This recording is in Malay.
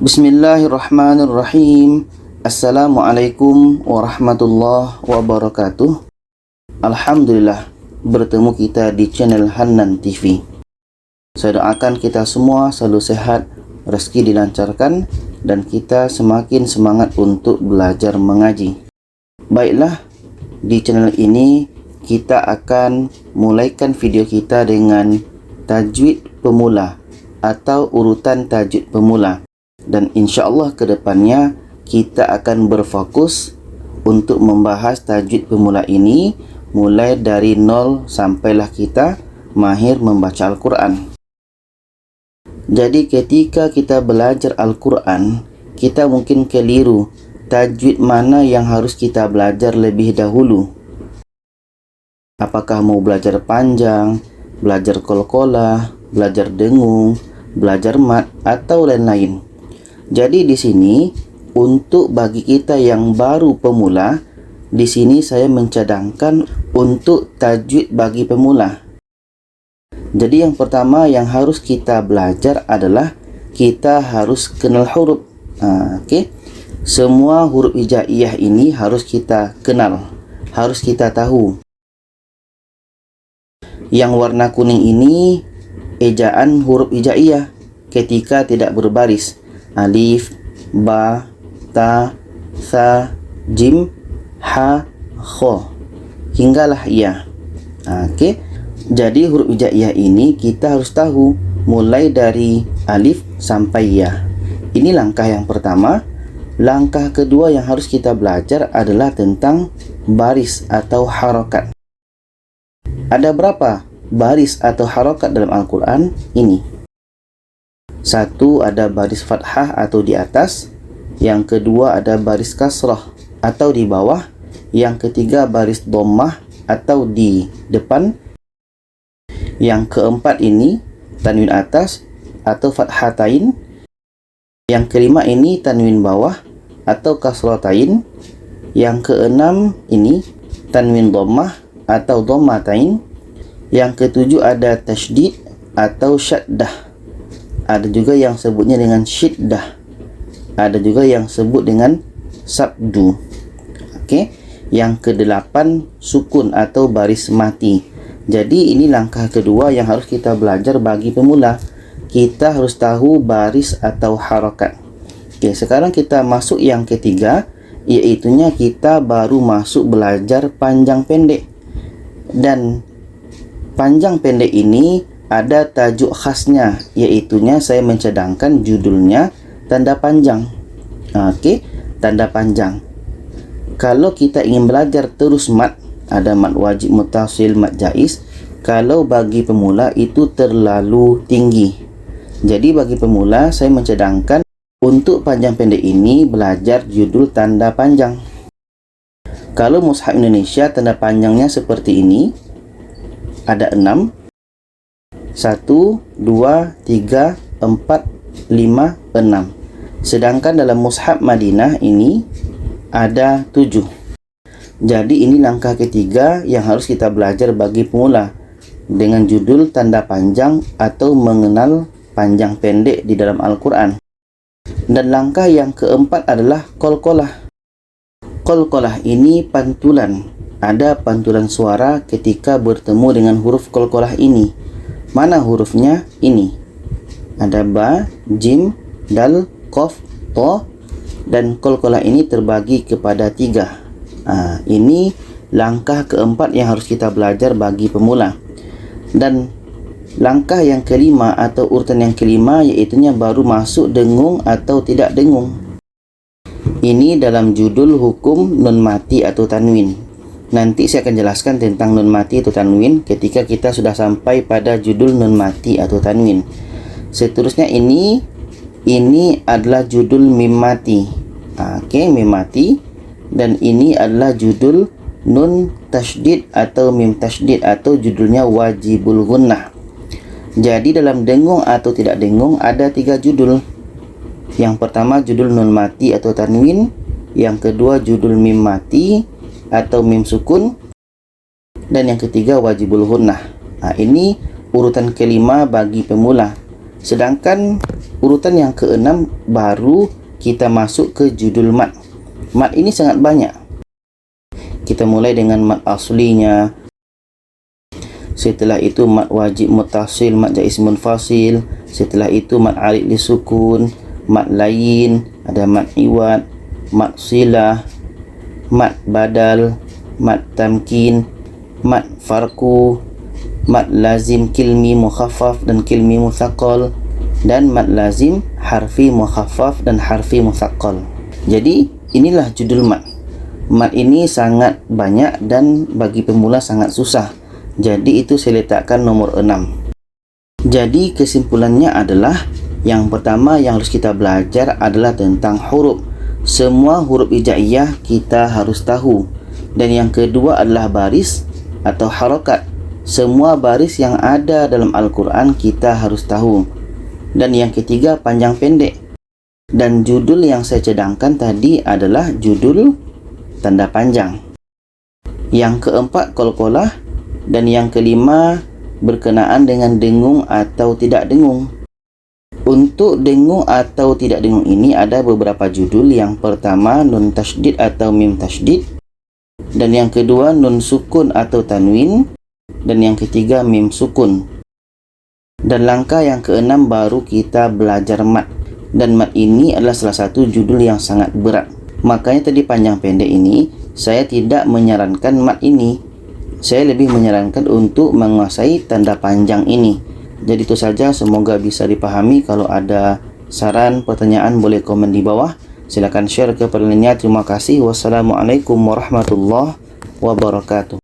Bismillahirrahmanirrahim. Assalamualaikum warahmatullahi wabarakatuh. Alhamdulillah, bertemu kita di channel Hanan TV. Saya doakan kita semua selalu sehat, rezeki dilancarkan, dan kita semakin semangat untuk belajar mengaji. Baiklah, di channel ini kita akan mulaikan video kita dengan tajwid pemula atau urutan tajwid pemula. Dan insya-Allah ke depannya kita akan berfokus untuk membahas tajwid pemula ini mulai dari nol sampailah kita mahir membaca Al-Quran. Jadi ketika kita belajar Al-Quran, kita mungkin keliru tajwid mana yang harus kita belajar lebih dahulu. Apakah mau belajar panjang, belajar qalqalah, belajar dengung, belajar mat, atau lain-lain. Jadi di sini untuk bagi kita yang baru pemula, di sini saya mencadangkan untuk tajwid bagi pemula. Jadi yang pertama yang harus kita belajar adalah kita harus kenal huruf. Semua huruf hijaiyah ini harus kita kenal, harus kita tahu. Yang warna kuning ini ejaan huruf hijaiyah ketika tidak berbaris. Alif, ba, ta, sa, jim, ha, kho, hinggalah ya. Jadi huruf hijaiyah ini kita harus tahu mulai dari alif sampai ya. Ini langkah yang pertama. Langkah kedua yang harus kita belajar adalah tentang baris atau harokat. Ada berapa baris atau harokat dalam Al-Quran ini? Satu, ada baris fathah atau di atas. Yang kedua ada baris kasrah atau di bawah. Yang ketiga baris dhammah atau di depan. Yang keempat ini tanwin atas atau fathatain. Yang kelima ini tanwin bawah atau kasratain. Yang keenam ini tanwin dhammah atau dhammatain. Yang ketujuh ada tasydid atau syaddah. Ada juga yang sebutnya dengan syiddah. Ada juga yang sebut dengan sabdu. Yang kedelapan sukun atau baris mati. Jadi ini langkah kedua yang harus kita belajar bagi pemula. Kita harus tahu baris atau harokat. Sekarang kita masuk yang ketiga, yaitunya kita baru masuk belajar panjang pendek. Dan panjang pendek ini ada tajuk khasnya, yaitunya saya mencadangkan judulnya tanda panjang. Tanda panjang. Kalau kita ingin belajar terus mat, ada mat wajib, mutasil, mat jaiz. Kalau bagi pemula itu terlalu tinggi. Jadi bagi pemula saya mencadangkan untuk panjang pendek ini belajar judul tanda panjang. Kalau mushaf Indonesia tanda panjangnya seperti ini. Ada 6. 1, 2, 3, 4, 5, 6. Sedangkan dalam mushaf Madinah ini ada 7. Jadi ini langkah ketiga yang harus kita belajar bagi pemula dengan judul tanda panjang atau mengenal panjang pendek di dalam Al-Quran. Dan langkah yang keempat adalah qalqalah. Qalqalah ini pantulan. Ada pantulan suara ketika bertemu dengan huruf qalqalah ini. Mana hurufnya? Ini. Ada ba, jim, dal, qaf, to. Dan qalqalah ini terbagi kepada 3. Ini langkah keempat yang harus kita belajar bagi pemula. Dan langkah yang kelima atau urutan yang kelima yaitunya baru masuk dengung atau tidak dengung. Ini dalam judul hukum nun mati atau tanwin. Nanti saya akan jelaskan tentang nun mati atau tanwin ketika kita sudah sampai pada judul nun mati atau tanwin. Seterusnya ini adalah judul mim mati. Mim mati. Dan ini adalah judul nun tasydid atau mim tasydid atau judulnya wajibul gunnah. Jadi dalam dengung atau tidak dengung ada 3 judul. Yang pertama judul nun mati atau tanwin. Yang kedua judul mim mati atau mim sukun. Dan yang ketiga wajibul gunnah. Ini urutan kelima bagi pemula. Sedangkan urutan yang keenam baru kita masuk ke judul mat. Mat ini sangat banyak. Kita mulai dengan mat aslinya. Setelah itu mat wajib muttasil, mat jaiz munfasil. Setelah itu mat arid li sukun, mat lain, ada mat iwad, mat silah, mat badal, mat tamkin, mat farku, mat lazim kilmi mukhaffaf dan kilmi mutsaqqal, dan mat lazim harfi mukhaffaf dan harfi mutsaqqal. Jadi inilah judul mat. Mat ini sangat banyak dan bagi pemula sangat susah. Jadi itu saya letakkan nomor 6. Jadi kesimpulannya adalah yang pertama yang harus kita belajar adalah tentang huruf. Semua huruf hijaiyah kita harus tahu. Dan yang kedua adalah baris atau harakat. Semua baris yang ada dalam Al-Quran kita harus tahu. Dan yang ketiga panjang pendek. Dan judul yang saya cadangkan tadi adalah judul tanda panjang. Yang keempat qalqalah. Dan yang kelima berkenaan dengan dengung atau tidak dengung. Untuk dengung atau tidak dengung ini ada beberapa judul. Yang pertama nun tasydid atau mim tasydid. Dan yang kedua nun sukun atau tanwin. Dan yang ketiga mim sukun. Dan langkah yang keenam baru kita belajar mat. Dan mat ini adalah salah satu judul yang sangat berat. Makanya tadi panjang pendek ini saya tidak menyarankan mat ini. Saya lebih menyarankan untuk menguasai tanda panjang ini. Jadi itu saja, semoga bisa dipahami. Kalau ada saran, pertanyaan boleh komen di bawah. Silakan share kepada lainnya. Terima kasih. Wassalamualaikum warahmatullahi wabarakatuh.